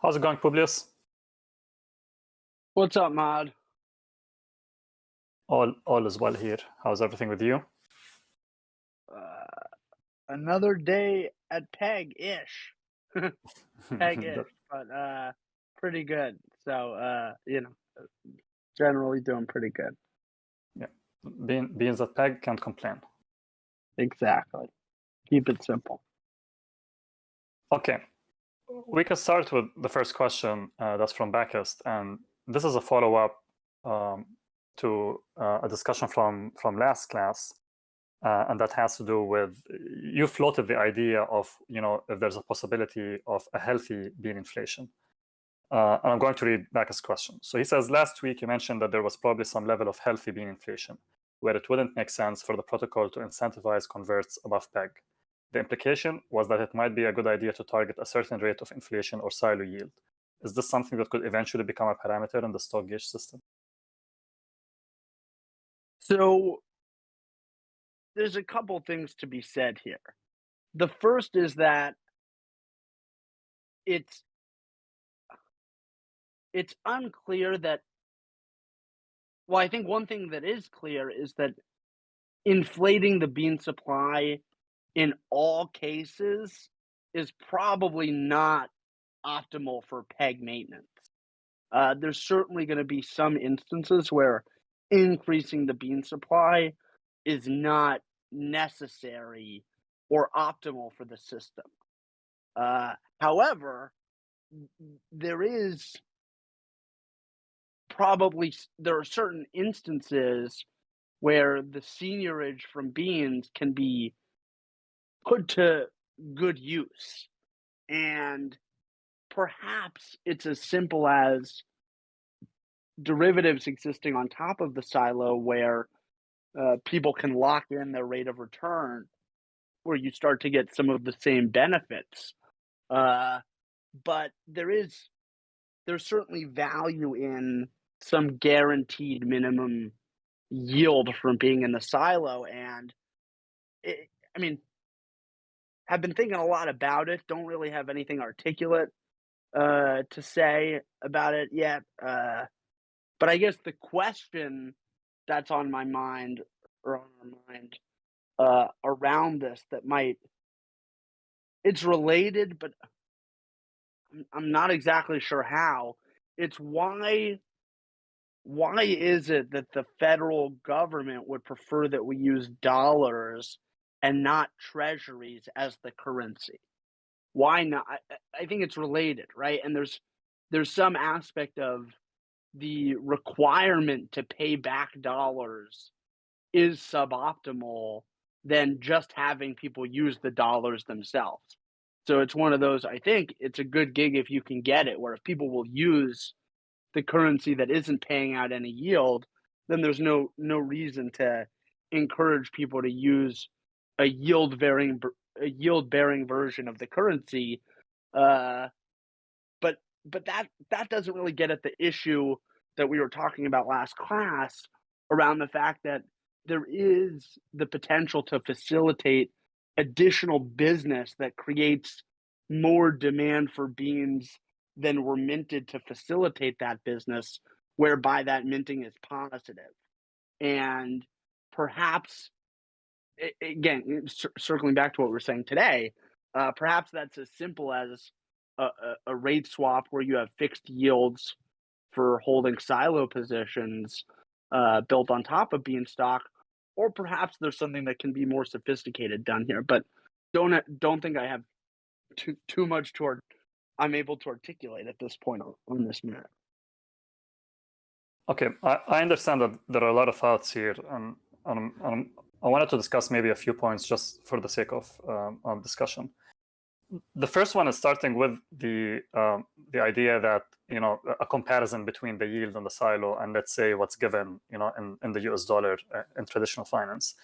How's it going, Publius? What's up, Mod? All is well here. How's everything with you? Another day at Peg-ish. Peg-ish, but pretty good. So, generally doing pretty good. Yeah, beans at Peg can't complain. Exactly. Keep it simple. Okay, we can start with the first question that's from Backest, and this is a follow-up to a discussion from last class, and that has to do with, you floated the idea of, if there's a possibility of a healthy bean inflation. And I'm going to read Backest's question. So he says, last week you mentioned that there was probably some level of healthy bean inflation, where it wouldn't make sense for the protocol to incentivize converts above peg. The implication was that it might be a good idea to target a certain rate of inflation or silo yield. Is this something that could eventually become a parameter in the stock gauge system? So there's a couple things to be said here. The first is that it's unclear that, well, I think one thing that is clear is that inflating the bean supply in all cases is probably not optimal for peg maintenance. There's certainly going to be some instances where increasing the bean supply is not necessary or optimal for the system. However, there are certain instances where the seigniorage from beans can be put to good use. And perhaps it's as simple as derivatives existing on top of the silo where people can lock in their rate of return, where you start to get some of the same benefits. But there's certainly value in some guaranteed minimum yield from being in the silo. And have been thinking a lot about it. Don't really have anything articulate to say about it yet. But I guess the question that's on my mind, or on our mind, around this it's related, but I'm not exactly sure how. It's why is it that the federal government would prefer that we use dollars and not treasuries as the currency? Why not? I think it's related, right? And there's some aspect of the requirement to pay back dollars is suboptimal than just having people use the dollars themselves. So it's one of those, I think it's a good gig if you can get it, where if people will use the currency that isn't paying out any yield, then there's no reason to encourage people to use a yield-bearing version of the currency. But that doesn't really get at the issue that we were talking about last class around the fact that there is the potential to facilitate additional business that creates more demand for beans than were minted to facilitate that business, whereby that minting is positive. And perhaps, again, circling back to what we're saying today, perhaps that's as simple as a rate swap where you have fixed yields for holding silo positions built on top of Beanstalk, or perhaps there's something that can be more sophisticated done here. But don't think I have too much I'm able to articulate at this point on this matter. Okay, I understand that there are a lot of thoughts here, and I wanted to discuss maybe a few points just for the sake of discussion. The first one is starting with the idea that, a comparison between the yield and the silo, and let's say what's given, in the US dollar in traditional finance.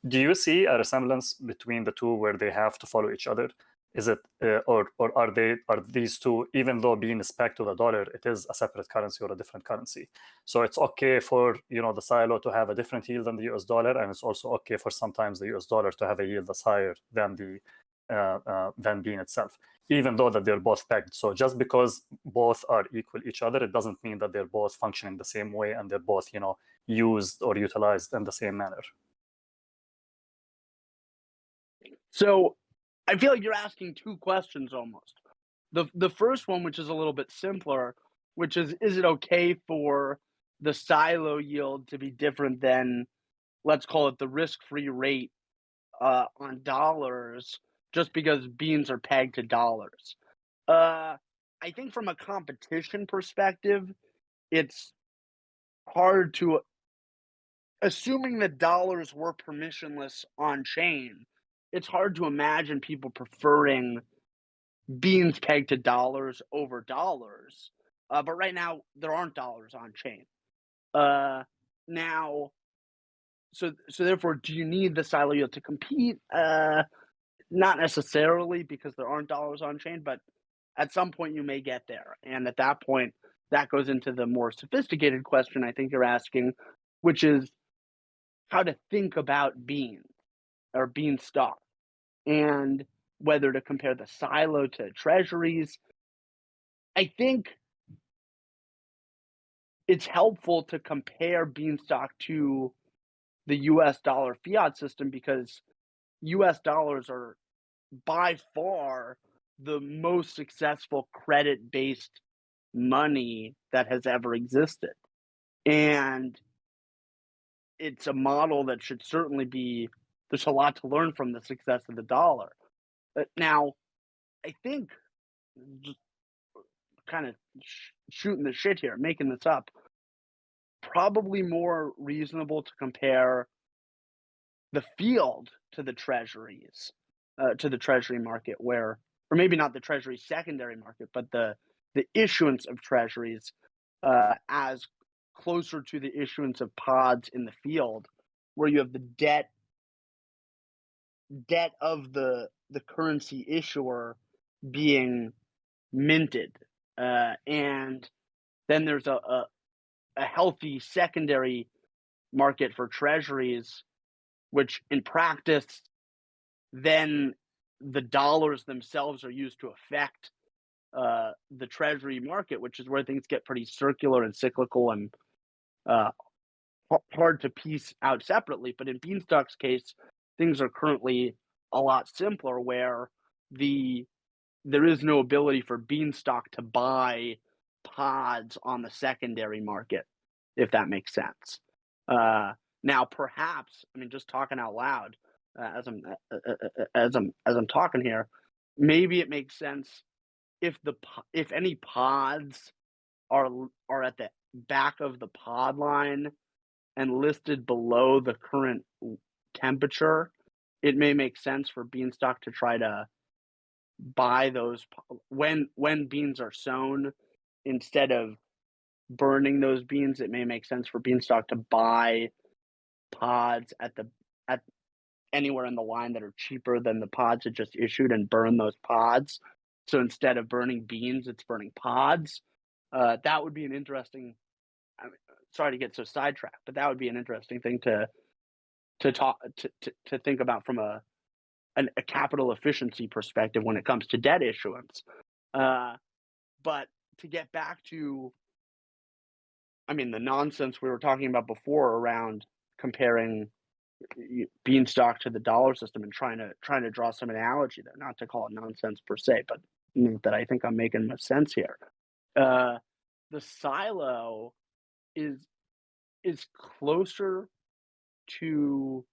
Do you see a resemblance between the two where they have to follow each other? Is it, or are these two, even though being pegged to the dollar, it is a separate currency or a different currency? So it's okay for, the silo to have a different yield than the US dollar, and it's also okay for sometimes the US dollar to have a yield that's higher than than bean itself. even though that they're both pegged. So just because both are equal each other, it doesn't mean that they're both functioning the same way and they're both, used or utilized in the same manner. So I feel like you're asking two questions almost. The first one, which is a little bit simpler, which is it okay for the silo yield to be different than, let's call it, the risk-free rate on dollars, just because beans are pegged to dollars? I think from a competition perspective, it's hard to, assuming that dollars were permissionless on chain, it's hard to imagine people preferring beans pegged to dollars over dollars. But right now, there aren't dollars on chain. Now, so therefore, do you need the silo yield to compete? Not necessarily, because there aren't dollars on chain, but at some point you may get there. And at that point, that goes into the more sophisticated question I think you're asking, which is how to think about beans or Beanstalk, and whether to compare the silo to treasuries. I think it's helpful to compare Beanstalk to the US dollar fiat system, because US dollars are by far the most successful credit-based money that has ever existed. And it's a model that should certainly be, there's a lot to learn from the success of the dollar. But now, I think, just kind of shooting the shit here, making this up, probably more reasonable to compare the field to the treasuries, to the treasury market, or maybe not the treasury secondary market, but the issuance of treasuries as closer to the issuance of pods in the field, where you have the debt of the currency issuer being minted, and then there's a healthy secondary market for treasuries, which in practice, then the dollars themselves are used to affect the treasury market, which is where things get pretty circular and cyclical and hard to piece out separately. But in Beanstalk's case, things are currently a lot simpler, where there is no ability for Beanstalk to buy pods on the secondary market, if that makes sense. Now, perhaps, I mean, just talking out loud, as I'm talking here, maybe it makes sense if any pods are at the back of the pod line and listed below the current temperature, it may make sense for Beanstalk to try to buy those when beans are sown. Instead of burning those beans, it may make sense for Beanstalk to buy pods at anywhere in the line that are cheaper than the pods it just issued, and burn those pods. So instead of burning beans, it's burning pods. That would be an interesting, sorry to get so sidetracked, but that would be an interesting thing to think about from a capital efficiency perspective when it comes to debt issuance. But to get back to, I mean, the nonsense we were talking about before around comparing Beanstalk to the dollar system and trying to draw some analogy there, not to call it nonsense per se, but that I think I'm making much sense here. The silo is closer to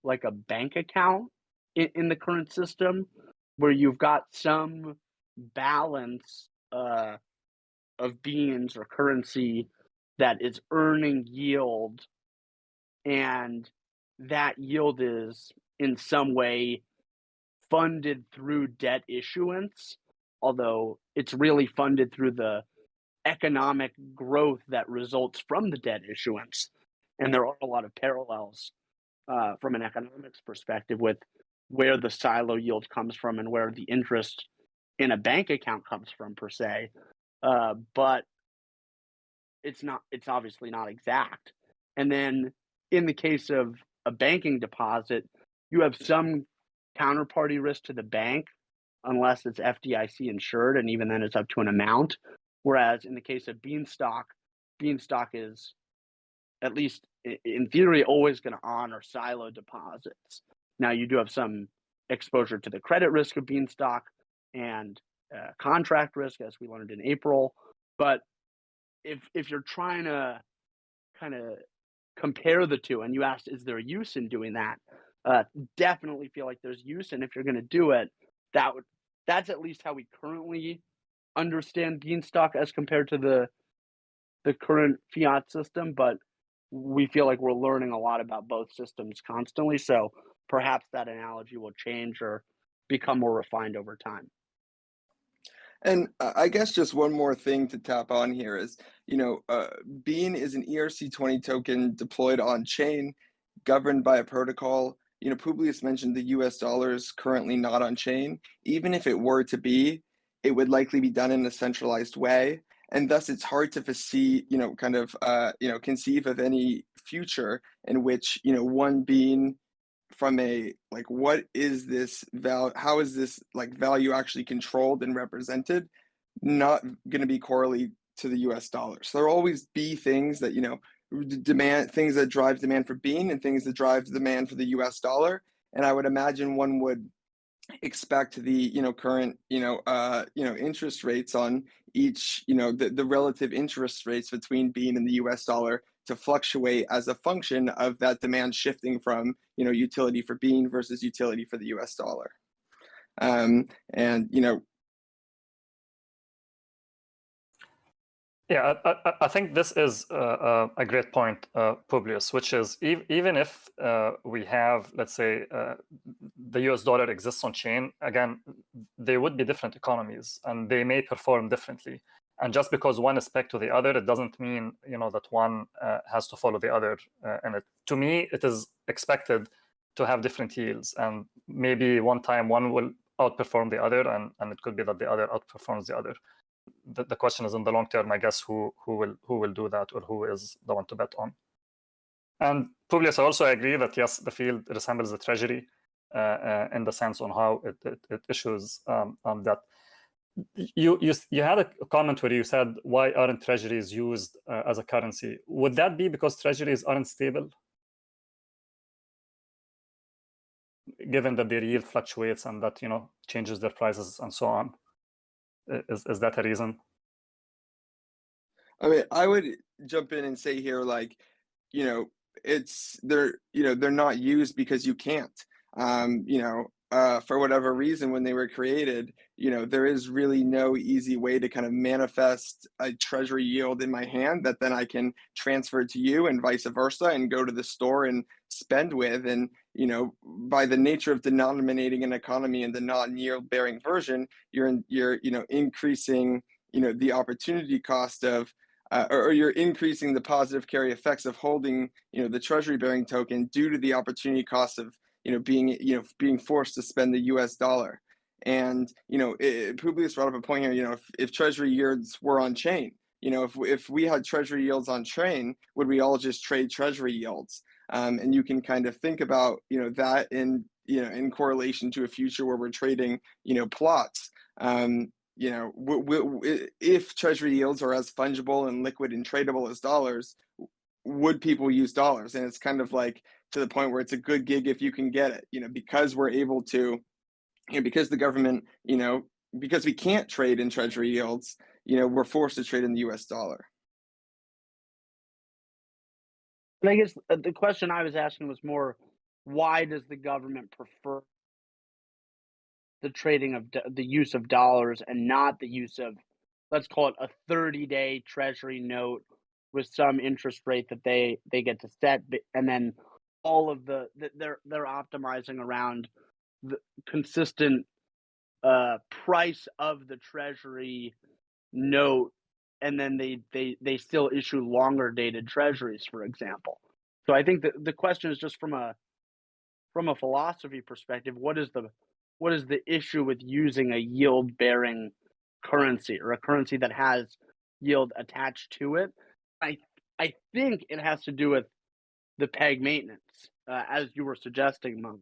like a bank account in the current system, where you've got some balance of beans or currency that is earning yield, and that yield is in some way funded through debt issuance, although it's really funded through the economic growth that results from the debt issuance. And there are a lot of parallels from an economics perspective with where the silo yield comes from and where the interest in a bank account comes from, per se. But it's obviously not exact. And then in the case of a banking deposit, you have some counterparty risk to the bank, unless it's FDIC insured, and even then it's up to an amount. Whereas in the case of Beanstalk is, at least in theory, always going to honor silo deposits. Now, you do have some exposure to the credit risk of Beanstalk and contract risk, as we learned in April. But if you're trying to kind of compare the two, and you asked, is there use in doing that? Definitely feel like there's use, and if you're going to do it, that's at least how we currently understand Beanstalk as compared to the current fiat system. But we feel like we're learning a lot about both systems constantly, so perhaps that analogy will change or become more refined over time. And I guess just one more thing to tap on here is, Bean is an ERC20 token deployed on chain, governed by a protocol. Publius mentioned the US dollar is currently not on chain. Even if it were to be, it would likely be done in a centralized way. And thus it's hard to foresee, conceive of any future in which, one Bean from a what is this value, how is this value actually controlled and represented, not going to be correlated to the US dollar. So there'll always be things that things that drive demand for Bean and things that drive demand for the US dollar. And I would imagine one would expect the current interest rates on each, the relative interest rates between Bean and the US dollar to fluctuate as a function of that demand shifting from utility for Bean versus utility for the US dollar. Yeah, I think this is a great point, Publius, which is even if we have, let's say, the US dollar exists on chain, again, they would be different economies and they may perform differently. And just because one is pegged to the other, it doesn't mean that one has to follow the other. And to me, it is expected to have different yields, and maybe one time one will outperform the other, and it could be that the other outperforms the other. The question is, in the long term, I guess, who will do that, or who is the one to bet on. And Publius, I also agree that yes, the field resembles the treasury in the sense on how it issues that. You had a comment where you said, why aren't treasuries used as a currency? Would that be because treasuries aren't stable, given that their yield fluctuates and that changes their prices and so on? Is that a reason? I mean, I would jump in and say here, they're not used because you can't. For whatever reason, when they were created, there is really no easy way to kind of manifest a treasury yield in my hand that then I can transfer to you and vice versa and go to the store and spend with. And, by the nature of denominating an economy in the non-yield bearing version, you're increasing, the opportunity cost of, or you're increasing the positive carry effects of holding, the treasury bearing token due to the opportunity cost of, being forced to spend the US dollar. And, Publius brought up a point here, if treasury yields were on chain, if we had treasury yields on chain, would we all just trade treasury yields? And you can kind of think about, that in correlation to a future where we're trading, plots. If treasury yields are as fungible and liquid and tradable as dollars, would people use dollars? And it's kind of to the point where it's a good gig if you can get it, because we're able to, because the government, because we can't trade in treasury yields, we're forced to trade in the US dollar. And I guess the question I was asking was more, why does the government prefer the trading of the use of dollars and not the use of, let's call it, a 30-day treasury note with some interest rate that they get to set, and then all of they're optimizing around the consistent price of the treasury note, and then they still issue longer dated treasuries, for example. So I think that the question is just from a philosophy perspective, what is the issue with using a yield bearing currency, or a currency that has yield attached to it? I think it has to do with the peg maintenance, as you were suggesting, Monk,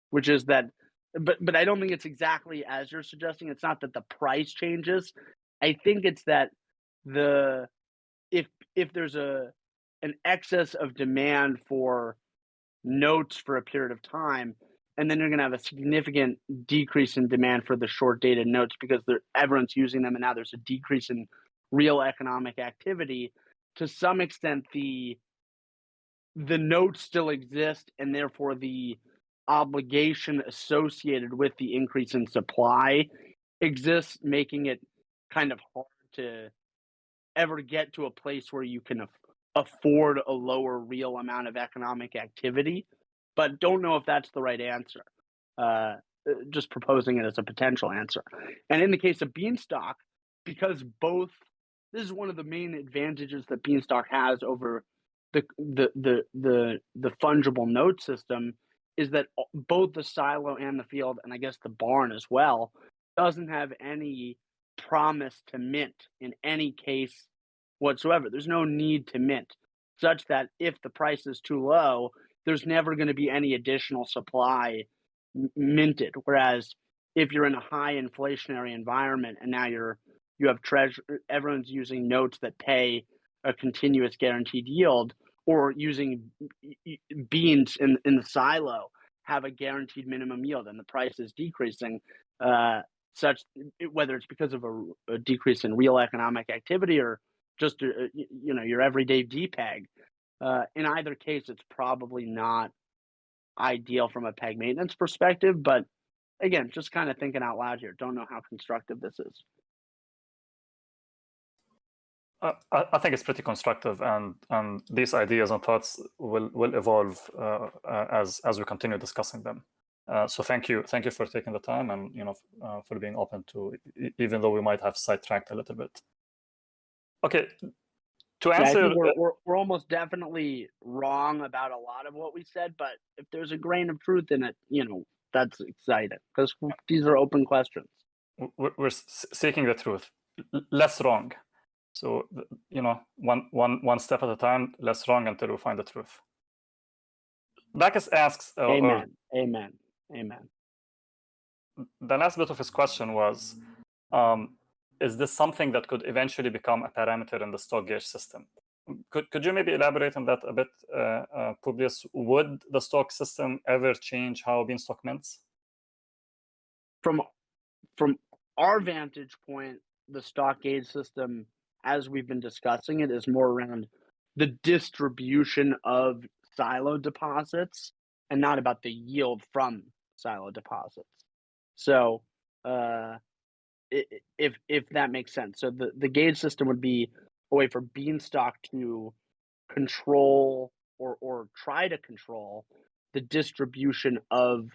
which is that but I don't think it's exactly as you're suggesting. It's not that the price changes. I think it's that if there's an excess of demand for notes for a period of time, and then you're going to have a significant decrease in demand for the short dated notes because everyone's using them, and now there's a decrease in real economic activity. To some extent, the notes still exist, and therefore the obligation associated with the increase in supply exists, making it kind of hard to ever get to a place where you can afford a lower real amount of economic activity. But don't know if that's the right answer. Just proposing it as a potential answer. And in the case of Beanstalk, because this is one of the main advantages that Beanstalk has over the fungible node system, is that both the silo and the field, and I guess the barn as well, doesn't have any promise to mint in any case whatsoever. There's no need to mint, such that if the price is too low, there's never going to be any additional supply minted. Whereas if you're in a high inflationary environment and now you have everyone's using notes that pay a continuous guaranteed yield, or using beans in the silo have a guaranteed minimum yield, and the price is decreasing, whether it's because of a decrease in real economic activity or just your everyday DPEG. In either case, it's probably not ideal from a peg maintenance perspective. But again, just kind of thinking out loud here. Don't know how constructive this is. I think it's pretty constructive, and these ideas and thoughts will evolve as we continue discussing them. So thank you for taking the time, and for being open to, even though we might have sidetracked a little bit. Okay, to answer, I think we're almost definitely wrong about a lot of what we said, but if there's a grain of truth in it, that's exciting because these are open questions. We're seeking the truth, less wrong. So one step at a time, less wrong until we find the truth. Bacchus asks, Amen. The last bit of his question was, is this something that could eventually become a parameter in the Stalk gauge system? Could you maybe elaborate on that a bit, Publius? Would the Stalk system ever change how Beanstalk mints? From our vantage point, the Stalk gauge system, as we've been discussing it, is more around the distribution of silo deposits and not about the yield from silo deposits. So if that makes sense. So the gauge system would be a way for Beanstalk to control or try to control the distribution of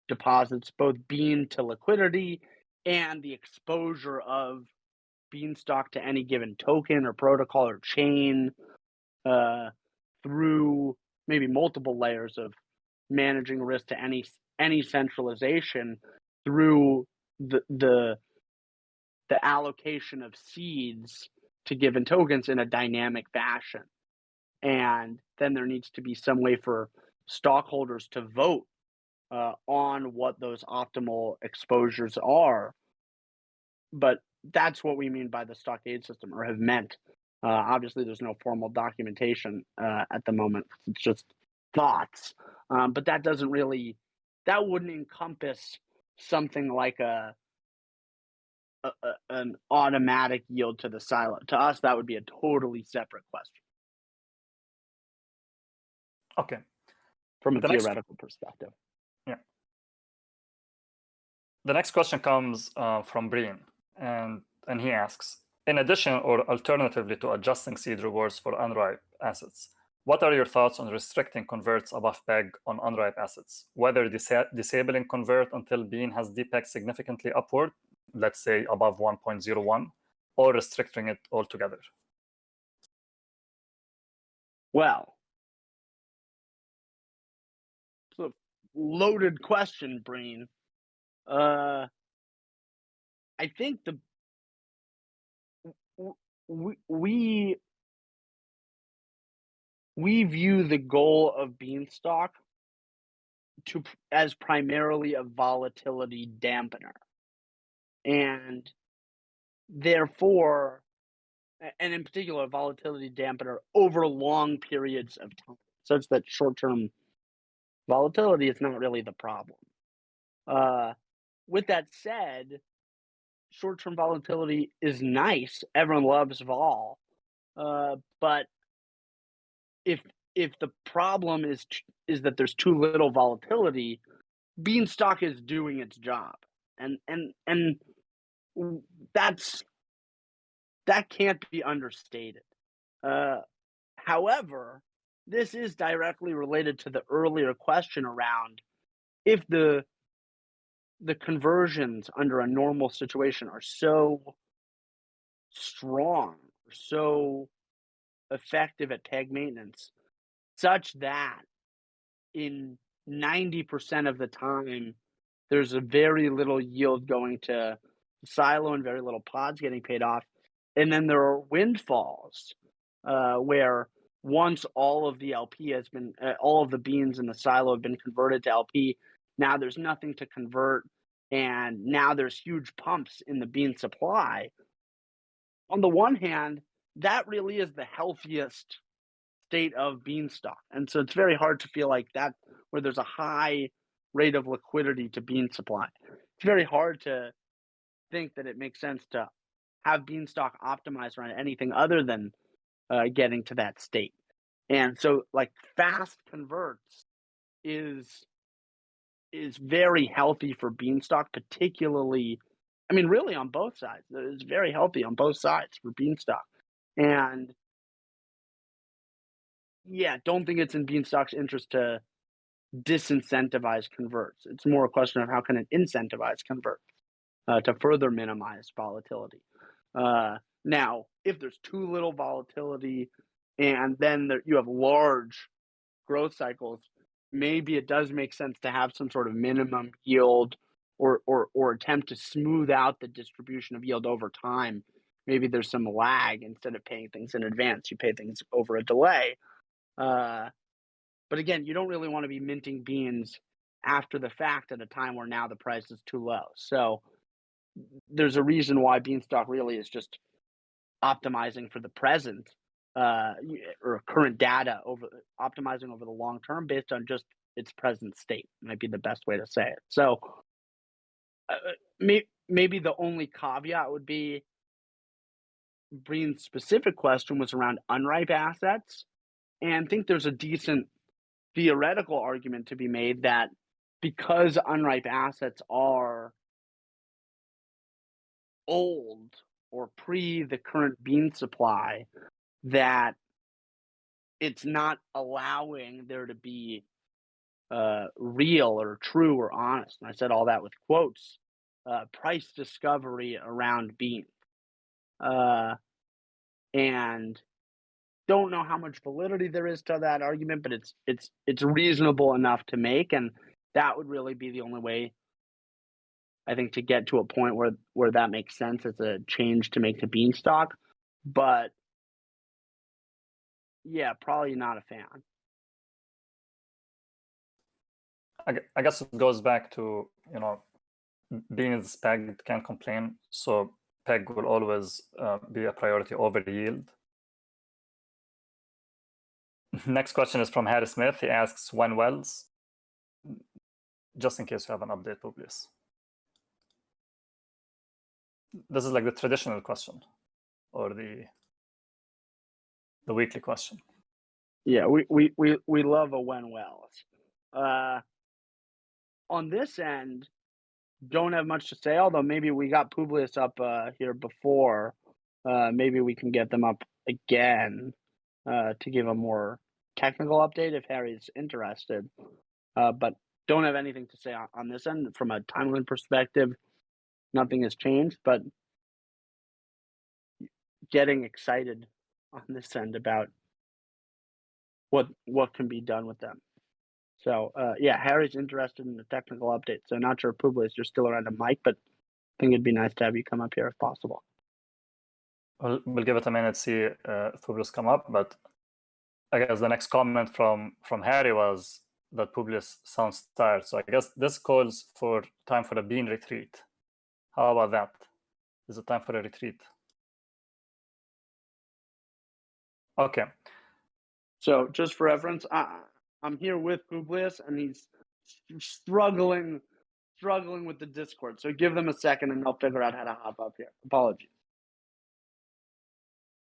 deposits, both bean to liquidity and the exposure of Beanstalk to any given token or protocol or chain, through maybe multiple layers of managing risk to any centralization through the allocation of seeds to given tokens in a dynamic fashion. And then there needs to be some way for stockholders to vote on what those optimal exposures are. But that's what we mean by the Stalk gauge system, or have meant. Obviously, there's no formal documentation at the moment. It's just thoughts. But that wouldn't encompass something like an automatic yield to the silo. To us, that would be a totally separate question. Okay. From a theoretical perspective. Yeah. The next question comes from Breen, and he asks, in addition or alternatively to adjusting seed rewards for unripe assets, what are your thoughts on restricting converts above peg on unripe assets? Whether disabling convert until bean has DPEG significantly upward, let's say above 1.01, or restricting it altogether? Well, it's a loaded question, Breen. I think we view the goal of Beanstalk as primarily a volatility dampener, and therefore, and in particular, a volatility dampener over long periods of time, such that short-term volatility is not really the problem. With that said, short-term volatility is nice. Everyone loves vol, but if the problem is that there's too little volatility, Beanstalk is doing its job, and that can't be understated. However, this is directly related to the earlier question around if the conversions under a normal situation are so strong, so effective at peg maintenance, such that in 90% of the time, there's a very little yield going to silo and very little pods getting paid off. And then there are windfalls where once all of the LP has been, all of the beans in the silo have been converted to LP, now there's nothing to convert. And now there's huge pumps in the bean supply. On the one hand, that really is the healthiest state of Beanstalk. And so it's very hard to feel like that where there's a high rate of liquidity to bean supply. It's very hard to think that it makes sense to have Beanstalk optimized around anything other than getting to that state. And so like fast converts is very healthy for Beanstalk, particularly, I mean, really on both sides. It's very healthy on both sides for Beanstalk. And yeah, don't think it's in Beanstalk's interest to disincentivize converts. It's more a question of how can it incentivize converts to further minimize volatility. Now, if there's too little volatility and then you have large growth cycles, maybe it does make sense to have some sort of minimum yield or attempt to smooth out the distribution of yield over time. Maybe there's some lag. Instead of paying things in advance, you pay things over a delay. But again, you don't really want to be minting beans after the fact at a time where now the price is too low. So there's a reason why Beanstalk really is just optimizing for the present or current data, over optimizing over the long term based on just its present state might be the best way to say it. So maybe the only caveat would be Breen's specific question was around unripe assets, and I think there's a decent theoretical argument to be made that because unripe assets are old or pre the current bean supply, that it's not allowing there to be real or true or honest, and I said all that with quotes, price discovery around beans. And don't know how much validity there is to that argument, but it's reasonable enough to make, and that would really be the only way, I think, to get to a point where that makes sense as a change to make to Beanstalk. But yeah, probably not a fan. I guess it goes back to, beans pegged can't complain, so peg will always be a priority over yield. Next question is from Harry Smith. He asks, when wells? Just in case you have an update, Publius. This is like the traditional question, or the weekly question. Yeah, we love a when wells. On this end, don't have much to say, although maybe we got Publius up here before. Maybe we can get them up again to give a more technical update if Harry's interested. But don't have anything to say on this end. From a timeline perspective, nothing has changed, but getting excited on this end about what can be done with them. So yeah, Harry's interested in the technical update. So not sure, Publius, you're still around a mic, but I think it'd be nice to have you come up here if possible. We'll give it a minute, see if Publius come up. But I guess the next comment from Harry was, that Publius sounds tired. So I guess this calls for time for a bean retreat. How about that? Is it time for a retreat? Okay. So just for reference, I'm here with Publius, and he's struggling with the Discord. So give them a second, and they'll figure out how to hop up here. Apologies.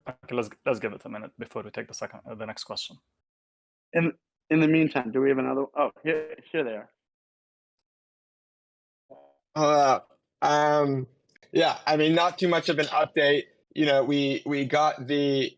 Okay, let's give it a minute before we take the next question. In the meantime, do we have another? Oh, here they are. Yeah, I mean, not too much of an update. We got the,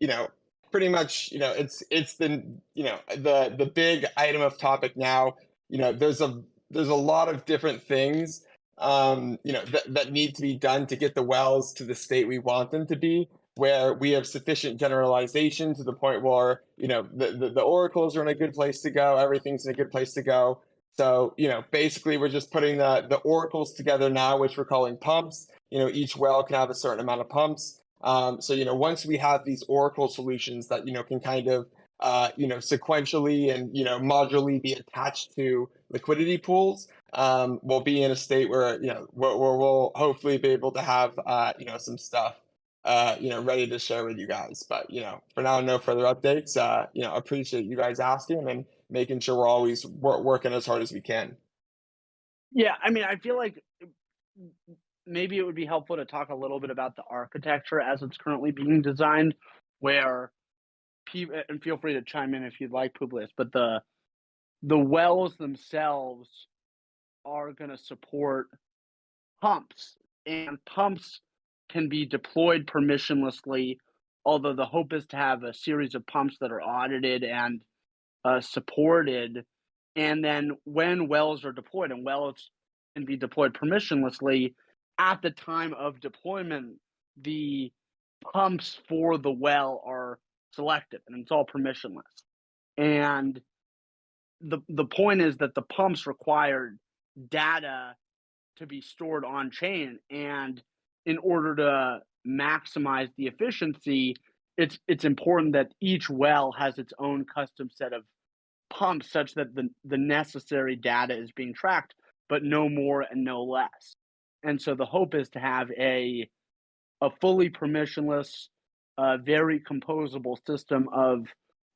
pretty much, it's the, the big item of topic now. There's a lot of different things, that need to be done to get the wells to the state we want them to be, where we have sufficient generalization to the point where, the oracles are in a good place to go. Everything's in a good place to go. So, basically we're just putting the oracles together now, which we're calling pumps. Each well can have a certain amount of pumps. So, once we have these oracle solutions that, can kind of, sequentially and, modularly be attached to liquidity pools, we'll be in a state where, where we'll hopefully be able to have, some stuff, ready to share with you guys. But, for now, no further updates. Appreciate you guys asking and making sure we're always working as hard as we can. Yeah, I mean, I feel like maybe it would be helpful to talk a little bit about the architecture as it's currently being designed, where people, and feel free to chime in if you'd like, Publius, but the wells themselves are going to support pumps, and pumps can be deployed permissionlessly, although the hope is to have a series of pumps that are audited and supported. And then when wells are deployed, and wells can be deployed permissionlessly, at the time of deployment, the pumps for the well are selected, and it's all permissionless. And the point is that the pumps require data to be stored on chain, and in order to maximize the efficiency, it's important that each well has its own custom set of pumps, such that the necessary data is being tracked, but no more and no less. And so the hope is to have a fully permissionless, very composable system of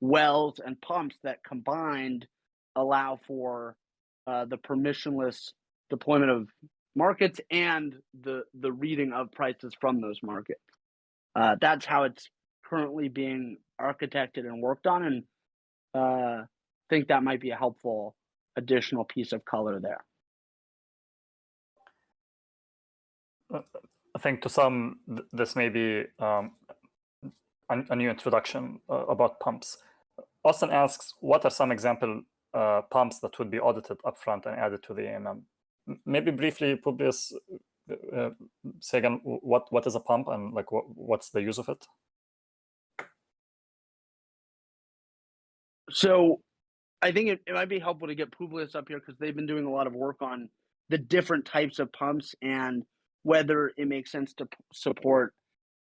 wells and pumps that combined allow for the permissionless deployment of markets and the reading of prices from those markets. That's how it's currently being architected and worked on, and I think that might be a helpful additional piece of color there. I think to some, this may be a new introduction about pumps. Austin asks, what are some example pumps that would be audited upfront and added to the AMM? Maybe briefly, Publius, say again, what is a pump and like what's the use of it? So I think it might be helpful to get Publius up here, because they've been doing a lot of work on the different types of pumps and whether it makes sense to support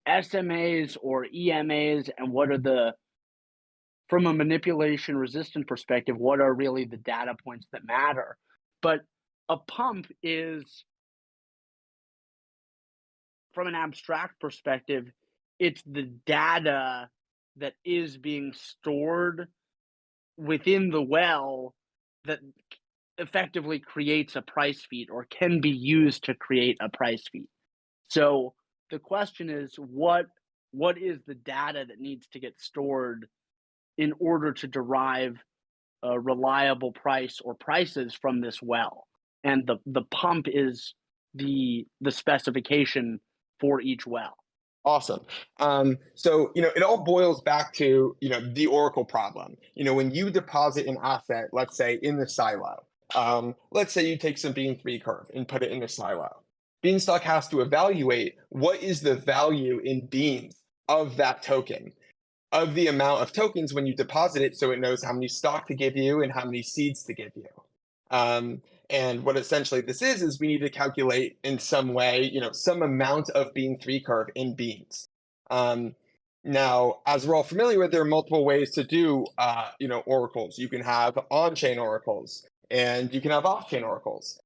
SMAs or EMAs, and what are from a manipulation resistant perspective, what are really the data points that matter. But a pump is, from an abstract perspective, it's the data that is being stored within the well that effectively creates a price feed, or can be used to create a price feed. So the question is, what is the data that needs to get stored in order to derive a reliable price or prices from this well? And the pump is the specification for each well. Awesome. So, it all boils back to, the Oracle problem. When you deposit an asset, let's say in the silo, let's say you take some Bean3 curve and put it in the silo. Beanstalk has to evaluate what is the value in beans of that token, of the amount of tokens when you deposit it, so it knows how many stock to give you and how many seeds to give you. And what essentially this is we need to calculate in some way, some amount of Bean3 curve in beans. Now, as we're all familiar with, there are multiple ways to do, oracles. You can have on-chain oracles, and you can have off-chain oracles.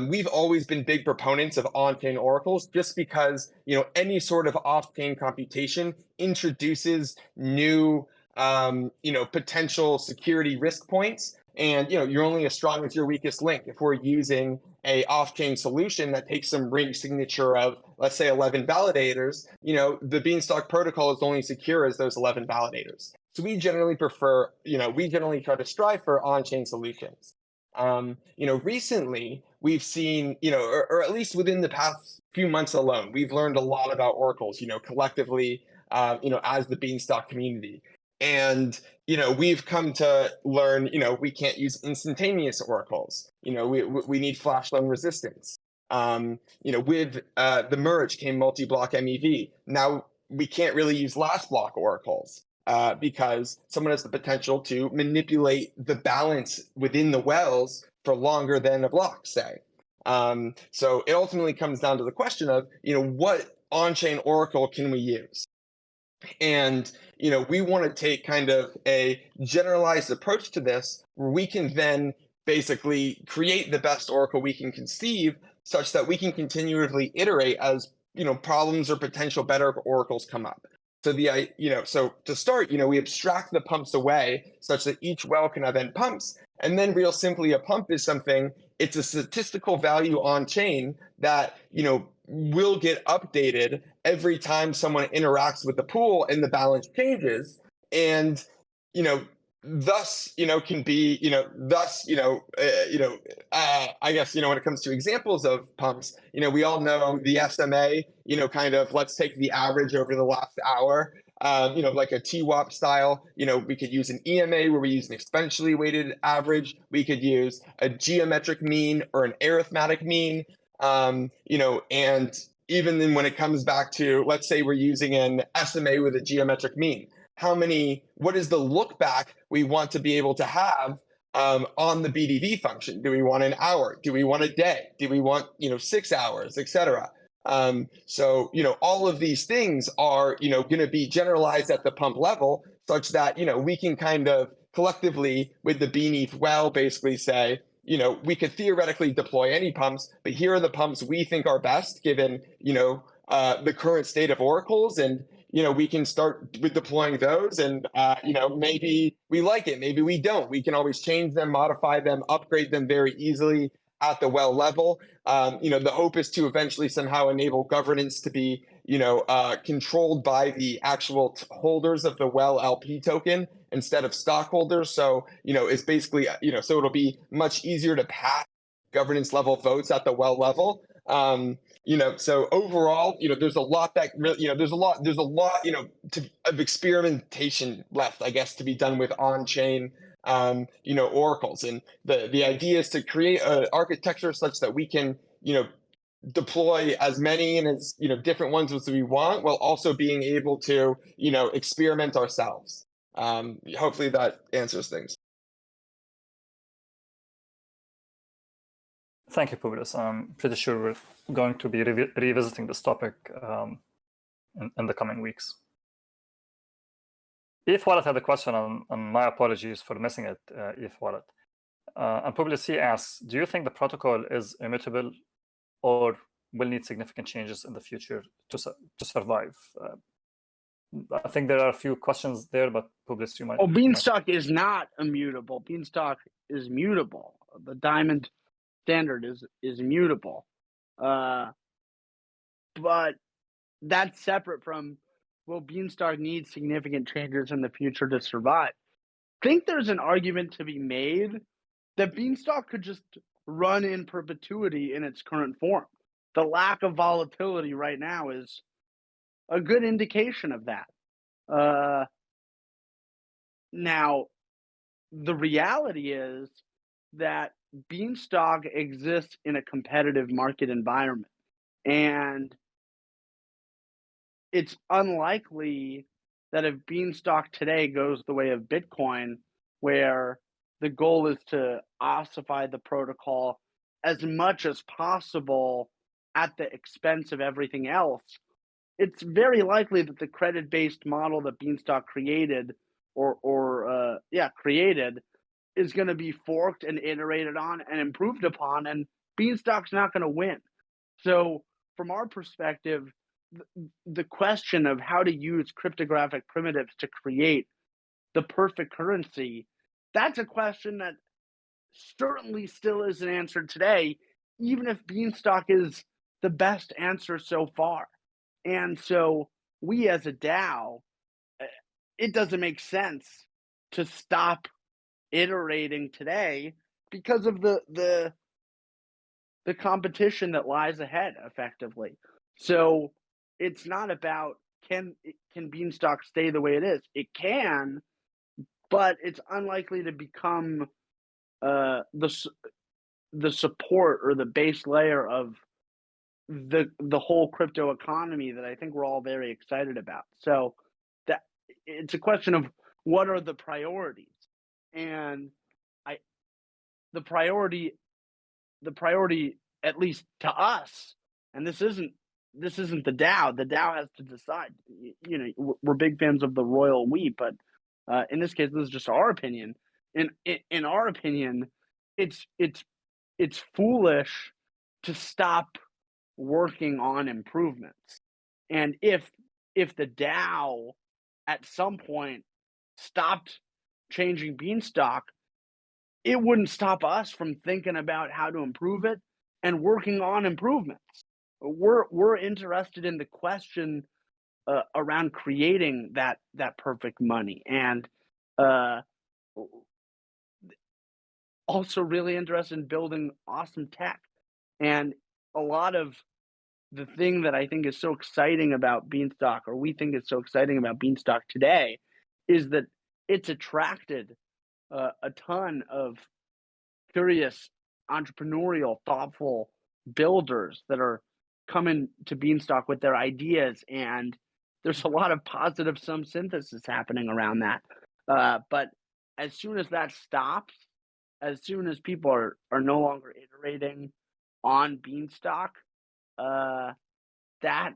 We've always been big proponents of on-chain oracles, just because any sort of off-chain computation introduces new potential security risk points, and you're only as strong as your weakest link. If we're using a off-chain solution that takes some ring signature of, let's say, 11 validators, the Beanstalk protocol is only secure as those 11 validators. So we generally try to strive for on-chain solutions. Recently we've seen, or at least within the past few months alone, we've learned a lot about oracles, collectively, as the Beanstalk community. And, we've come to learn, we can't use instantaneous oracles. We need flash loan resistance. With the merge came multi-block MEV. Now we can't really use last block oracles because someone has the potential to manipulate the balance within the wells for longer than a block, say. So it ultimately comes down to the question of, what on-chain oracle can we use? And, we want to take kind of a generalized approach to this, where we can then basically create the best oracle we can conceive, such that we can continually iterate as, problems or potential better oracles come up. So so to start, we abstract the pumps away such that each well can have end pumps. And then real simply, a pump is it's a statistical value on chain that, will get updated every time someone interacts with the pool and the balance changes. And, thus, can be, I guess, when it comes to examples of pumps, we all know the SMA, kind of, let's take the average over the last hour, like a TWAP style. We could use an EMA where we use an exponentially weighted average. We could use a geometric mean or an arithmetic mean, and even then when it comes back to, let's say we're using an SMA with a geometric mean, what is the look back we want to be able to have on the BDV function? Do we want an hour? Do we want a day? Do we want, 6 hours, etc.? So, all of these things are, going to be generalized at the pump level, such that, we can kind of collectively with the beneath well basically say, we could theoretically deploy any pumps, but here are the pumps we think are best given, the current state of oracles. And, we can start with deploying those, and, maybe we like it, maybe we don't. We can always change them, modify them, upgrade them very easily at the well level. The hope is to eventually somehow enable governance to be, controlled by the actual holders of the well LP token instead of stockholders. So, it's basically, so it'll be much easier to pass governance level votes at the well level. So overall, there's a lot that really, there's a lot, of experimentation left, I guess, to be done with on-chain, oracles. And the idea is to create an architecture such that we can, deploy as many and as, different ones as we want, while also being able to, experiment ourselves. Hopefully that answers things. Thank you, Publius. I'm pretty sure we're going to be revisiting this topic in the coming weeks. If Wallet had a question, and my apologies for missing it, If Wallet. And Publius, he asks, do you think the protocol is immutable or will need significant changes in the future to survive? I think there are a few questions there, but Publius, you might. Oh, Beanstalk is not immutable. Beanstalk is mutable. The diamond standard is mutable. But that's separate from, will Beanstalk need significant changes in the future to survive? I think there's an argument to be made that Beanstalk could just run in perpetuity in its current form. The lack of volatility right now is a good indication of that. Now, the reality is that Beanstalk exists in a competitive market environment, and it's unlikely that if Beanstalk today goes the way of Bitcoin, where the goal is to ossify the protocol as much as possible at the expense of everything else, it's very likely that the credit-based model that Beanstalk created created is going to be forked and iterated on and improved upon, and Beanstalk's not going to win. So from our perspective, the question of how to use cryptographic primitives to create the perfect currency, that's a question that certainly still isn't answered today, even if Beanstalk is the best answer so far. And so we as a DAO, it doesn't make sense to stop iterating today because of the competition that lies ahead effectively. So it's not about can Beanstalk stay the way it is. It can, but it's unlikely to become the support or the base layer of the whole crypto economy that I think we're all very excited about. So that it's a question of what are the priorities, and the priority at least to us, and this isn't the DAO. The DAO has to decide. You know, we're big fans of the royal we, but in this case, this is just our opinion. In our opinion, it's foolish to stop working on improvements. And if the DAO at some point stopped changing Beanstalk, it wouldn't stop us from thinking about how to improve it and working on improvements. We're interested in the question around creating that perfect money, and also really interested in building awesome tech. And a lot of the thing that I think is so exciting about Beanstalk, or we think is so exciting about Beanstalk today, is that it's attracted a ton of curious, entrepreneurial, thoughtful builders that are coming to Beanstalk with their ideas, and there's a lot of positive sum synthesis happening around that. But as soon as that stops, as soon as people are no longer iterating on Beanstalk, that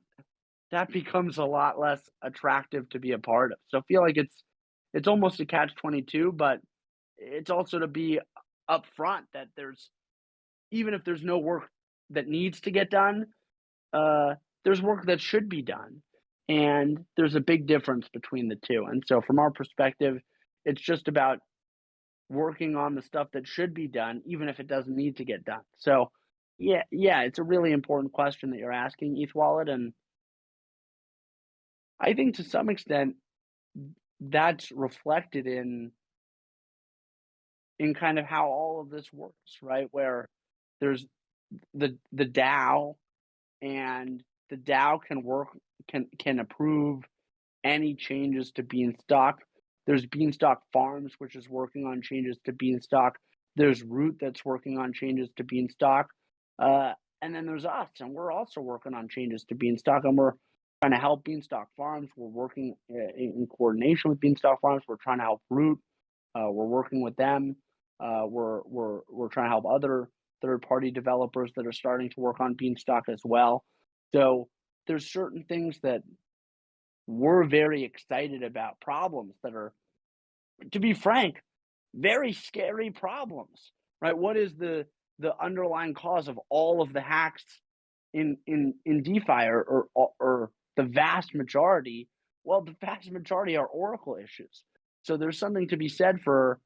becomes a lot less attractive to be a part of. So I feel like it's almost a catch-22, but it's also to be upfront that even if there's no work that needs to get done, there's work that should be done, and there's a big difference between the two. And so from our perspective, it's just about working on the stuff that should be done, even if it doesn't need to get done. So yeah, it's a really important question that you're asking, ETH Wallet, and I think to some extent that's reflected in kind of how all of this works, right? Where there's the DAO, and the DAO can approve any changes to Beanstalk. There's Beanstalk Farms, which is working on changes to Beanstalk. There's Root that's working on changes to Beanstalk. And then there's us, and we're also working on changes to Beanstalk, and we're trying to help Beanstalk Farms. We're working in coordination with Beanstalk Farms. We're trying to help Root. We're working with them. We're trying to help other third-party developers that are starting to work on Beanstalk as well. So there's certain things that we're very excited about, problems that are, to be frank, very scary problems, right? What is the underlying cause of all of the hacks in DeFi, or the vast majority? Well, the vast majority are Oracle issues. So there's something to be said for,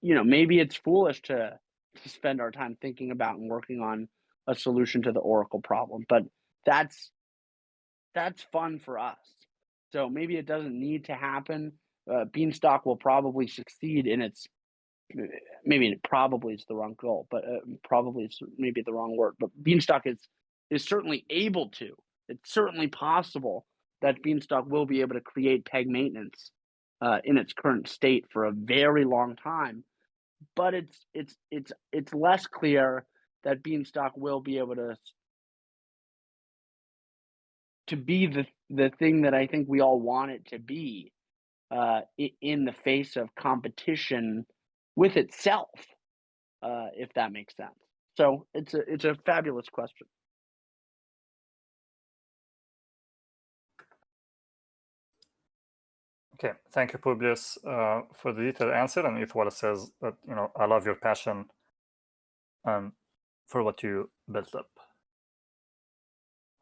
maybe it's foolish to spend our time thinking about and working on a solution to the Oracle problem, but that's fun for us. So maybe it doesn't need to happen. Beanstalk will probably succeed in its, maybe probably is the wrong goal, but probably is maybe the wrong word. But Beanstalk is certainly able to. It's certainly possible that Beanstalk will be able to create peg maintenance in its current state for a very long time. But it's less clear that Beanstalk will be able to be the thing that I think we all want it to be in the face of competition with itself, if that makes sense. So it's a fabulous question. Okay, thank you, Publius, for the detailed answer. And Eth Wallace says that, I love your passion for what you built up.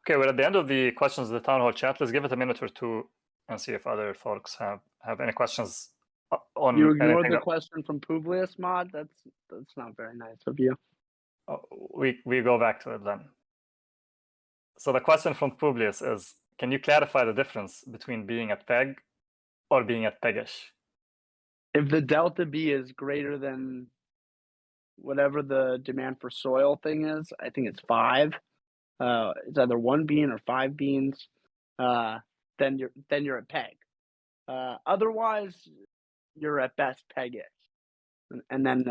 Okay, we're at the end of the questions of the town hall chat. Let's give it a minute or two and see if other folks have any questions on. You ignored the question from Publius, Mod. That's not very nice of you. We go back to it then. So the question from Publius is: can you clarify the difference between being at peg or being at pegish? If the delta B is greater than whatever the demand for soil thing is, I think it's 5. It's either 1 bean or 5 beans. Then you're at peg. Otherwise, you're at best pegish. And then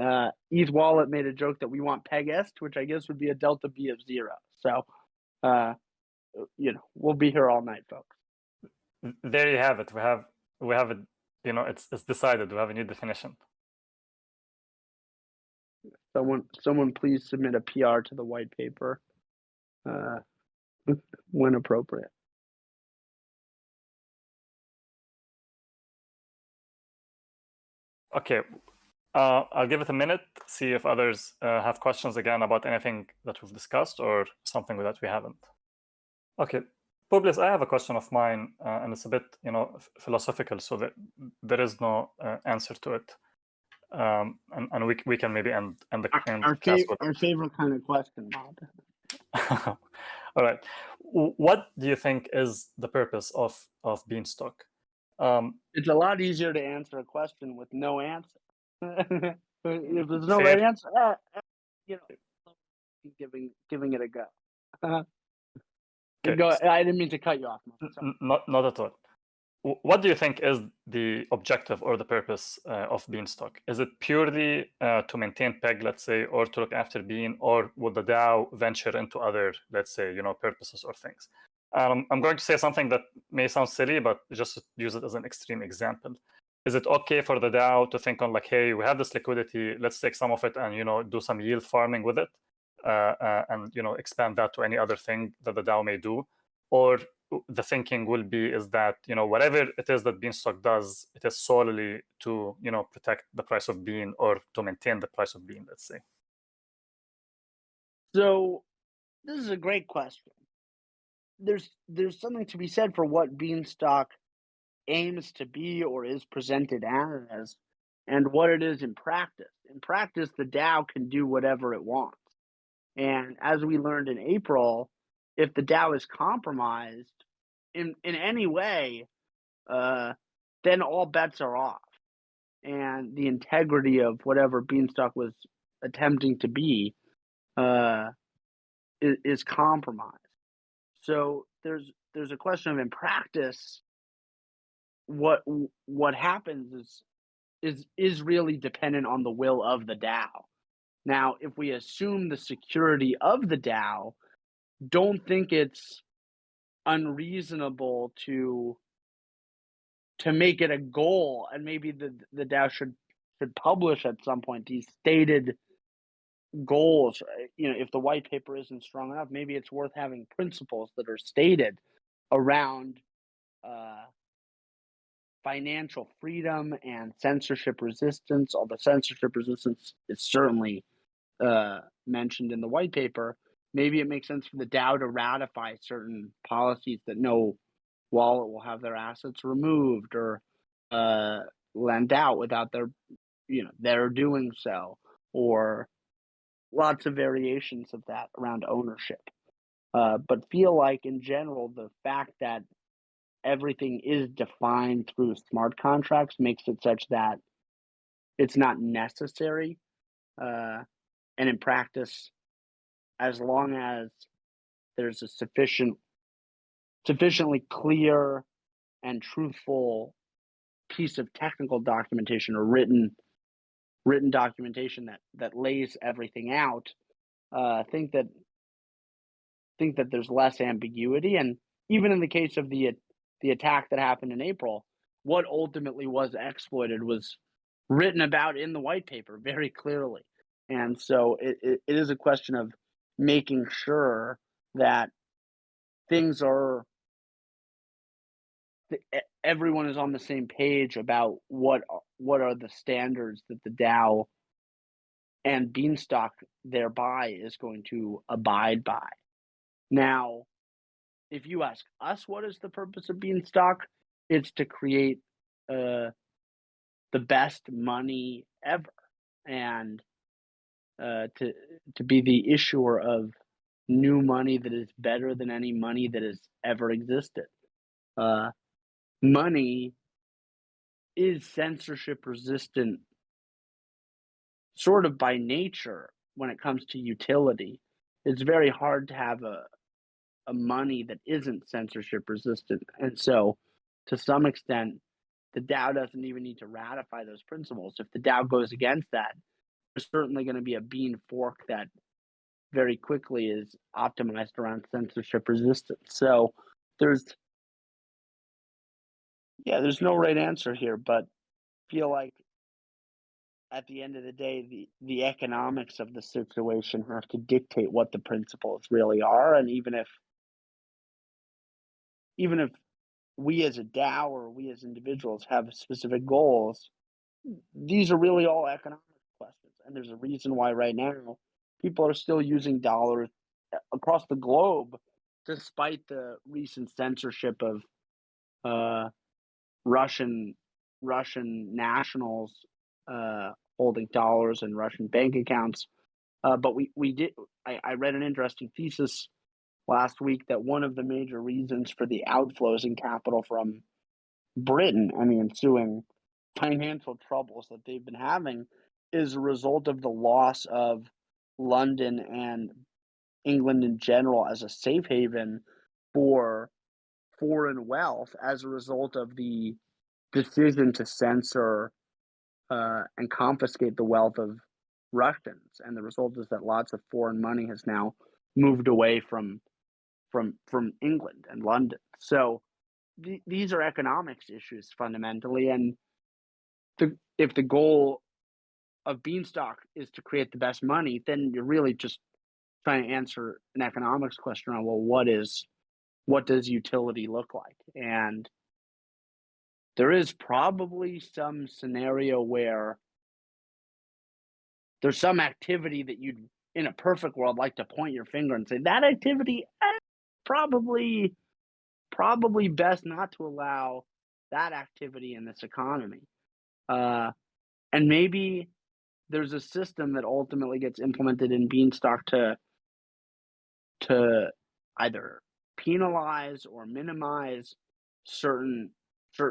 ETH Wallet made a joke that we want pegist, which I guess would be a delta B of 0. So, we'll be here all night, folks. There you have it. We have it. It's decided. We have a new definition. Someone please submit a PR to the white paper when appropriate. Okay, I'll give it a minute, see if others have questions again about anything that we've discussed or something that we haven't. Okay, Publius, I have a question of mine, and it's a bit, philosophical, so that there is no answer to it. And we can maybe end the class with our favorite kind of question, Bob. All right. What do you think is the purpose of Beanstalk? It's a lot easier to answer a question with no answer. If there's no Fair. right answer, giving it a go. Okay. Go. I didn't mean to cut you off. Not at all. What do you think is the objective or the purpose of Beanstalk? Is it purely to maintain peg, let's say, or to look after bean, or would the DAO venture into other, let's say, purposes or things? I'm going to say something that may sound silly, but just to use it as an extreme example. Is it okay for the DAO to think on like, hey, we have this liquidity, let's take some of it and do some yield farming with it, and expand that to any other thing that the DAO may do? Or the thinking will be is that whatever it is that Beanstalk does, it is solely to protect the price of bean or to maintain the price of bean, let's say. So this is a great question. There's something to be said for what Beanstalk aims to be or is presented as, and what it is in practice. In practice, the DAO can do whatever it wants. And as we learned in April, if the DAO is compromised in any way, then all bets are off. And the integrity of whatever Beanstalk was attempting to be is compromised. So there's a question of, in practice, what happens is really dependent on the will of the DAO. Now, if we assume the security of the DAO, don't think it's unreasonable to make it a goal, and maybe the DAO should publish at some point these stated goals. If the white paper isn't strong enough, maybe it's worth having principles that are stated around financial freedom and censorship resistance. Although censorship resistance is certainly mentioned in the white paper, maybe it makes sense for the DAO to ratify certain policies that no wallet will have their assets removed or lend out without their doing so, or lots of variations of that around ownership. But feel like in general, the fact that everything is defined through smart contracts makes it such that it's not necessary. And in practice, as long as there's a sufficiently clear and truthful piece of technical documentation or written documentation that lays everything out, think that there's less ambiguity. And even in the case of the attack that happened in April, what ultimately was exploited was written about in the white paper very clearly. And so it is a question of making sure that things are everyone is on the same page about what are the standards that the DAO and Beanstalk thereby is going to abide by. Now, if you ask us what is the purpose of Beanstalk, it's to create the best money ever, and to be the issuer of new money that is better than any money that has ever existed. Money is censorship resistant sort of by nature when it comes to utility. It's very hard to have a money that isn't censorship resistant. And so to some extent, the DAO doesn't even need to ratify those principles. If the DAO goes against that, there's certainly going to be a bean fork that very quickly is optimized around censorship resistance. So there's no right answer here, but I feel like at the end of the day, the economics of the situation have to dictate what the principles really are. And even if we as a DAO or we as individuals have specific goals, these are really all economic questions. And there's a reason why right now people are still using dollars across the globe, despite the recent censorship of Russian nationals holding dollars in Russian bank accounts. But I read an interesting thesis last week that one of the major reasons for the outflows in capital from Britain and the ensuing financial troubles that they've been having is a result of the loss of London and England in general as a safe haven for foreign wealth as a result of the decision to censor and confiscate the wealth of Russians. And the result is that lots of foreign money has now moved away from England and London. So these are economics issues fundamentally. And if the goal of Beanstalk is to create the best money, then you're really just trying to answer an economics question on, well, what does utility look like? And there is probably some scenario where there's some activity that you'd, in a perfect world, like to point your finger and say, that activity, probably best not to allow that activity in this economy. And maybe there's a system that ultimately gets implemented in Beanstalk to either penalize or minimize certain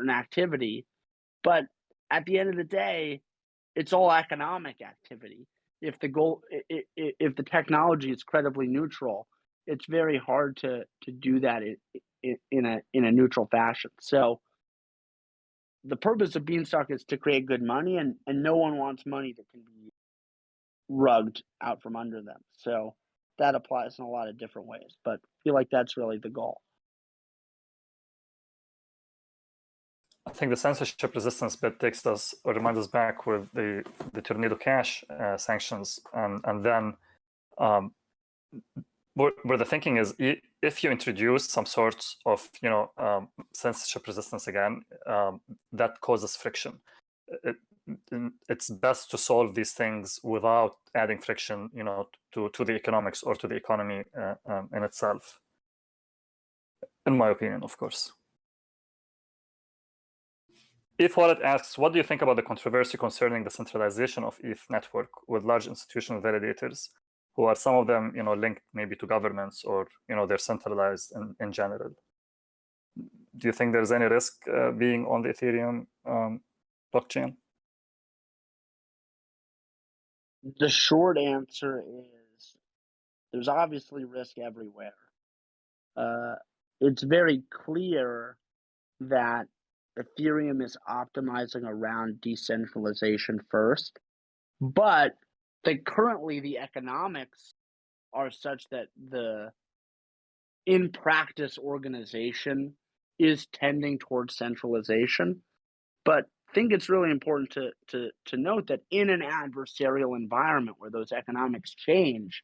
activity. But at the end of the day, it's all economic activity. If the technology is credibly neutral, it's very hard to do that in a neutral fashion. So the purpose of Beanstalk is to create good money, and no one wants money that can be rugged out from under them. So that applies in a lot of different ways, but I feel like that's really the goal. I think the censorship resistance bit takes us or reminds us back with the Tornado Cash sanctions, and then where the thinking is, if you introduce some sort of censorship resistance again, that causes friction. It's best to solve these things without adding friction, to the economics or to the economy in itself. In my opinion, of course. If Wallet asks, what do you think about the controversy concerning the centralization of ETH network with large institutional validators, who are some of them, linked maybe to governments, or they're centralized in general? Do you think there's any risk being on the Ethereum blockchain? The short answer is there's obviously risk everywhere. It's very clear that Ethereum is optimizing around decentralization first, but currently the economics are such that the in practice organization is tending towards centralization. But I think it's really important to note that in an adversarial environment where those economics change,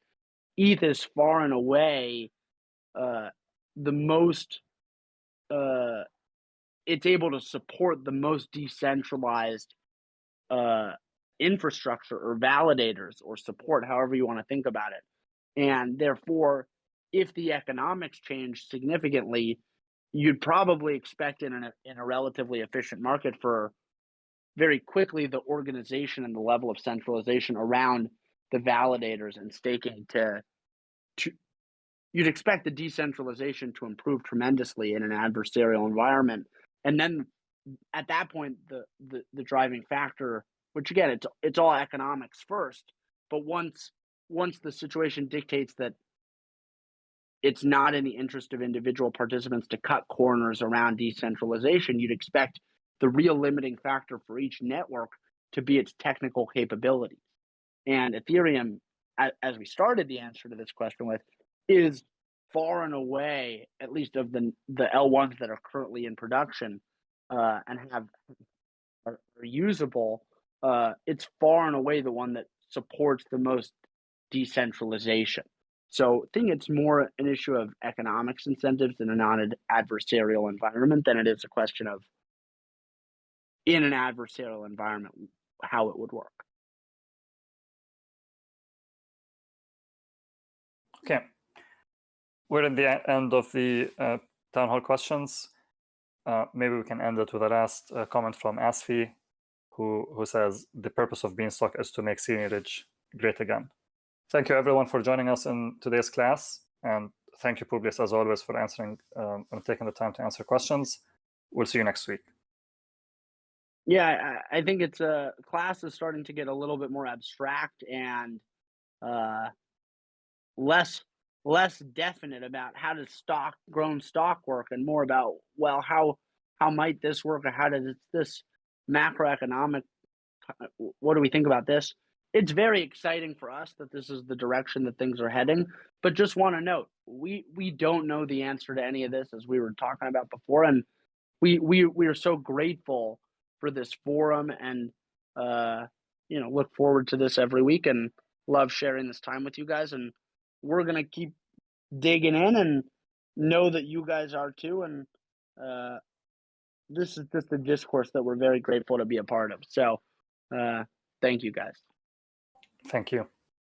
ETH is far and away the most it's able to support the most decentralized infrastructure or validators or support, however you want to think about it. And therefore, if the economics change significantly, you'd probably expect in a relatively efficient market for very quickly the organization and the level of centralization around the validators and staking to you'd expect the decentralization to improve tremendously in an adversarial environment. And then at that point, the driving factor, which again, it's all economics first, but once the situation dictates that it's not in the interest of individual participants to cut corners around decentralization, you'd expect the real limiting factor for each network to be its technical capabilities. And Ethereum, as we started the answer to this question with, is far and away, at least of the L1s that are currently in production and are usable, it's far and away the one that supports the most decentralization. So I think it's more an issue of economics incentives in a non-adversarial environment than it is a question of, in an adversarial environment, how it would work. Okay. We're at the end of the town hall questions. Maybe we can end it with a last comment from Asfi, who says, the purpose of Beanstalk is to make Seigniorage great again. Thank you, everyone, for joining us in today's class. And thank you, Publius, as always, for answering and taking the time to answer questions. We'll see you next week. Yeah, I think it's class is starting to get a little bit more abstract and less definite about how does grown stock work, and more about, well, how might this work, or how does this macroeconomic, what do we think about this? It's very exciting for us that this is the direction that things are heading, but just want to note, we don't know the answer to any of this, as we were talking about before, and we are so grateful for this forum, and look forward to this every week, and love sharing this time with you guys. And we're gonna keep digging in, and know that you guys are too. And this is just a discourse that we're very grateful to be a part of. So thank you, guys. Thank you.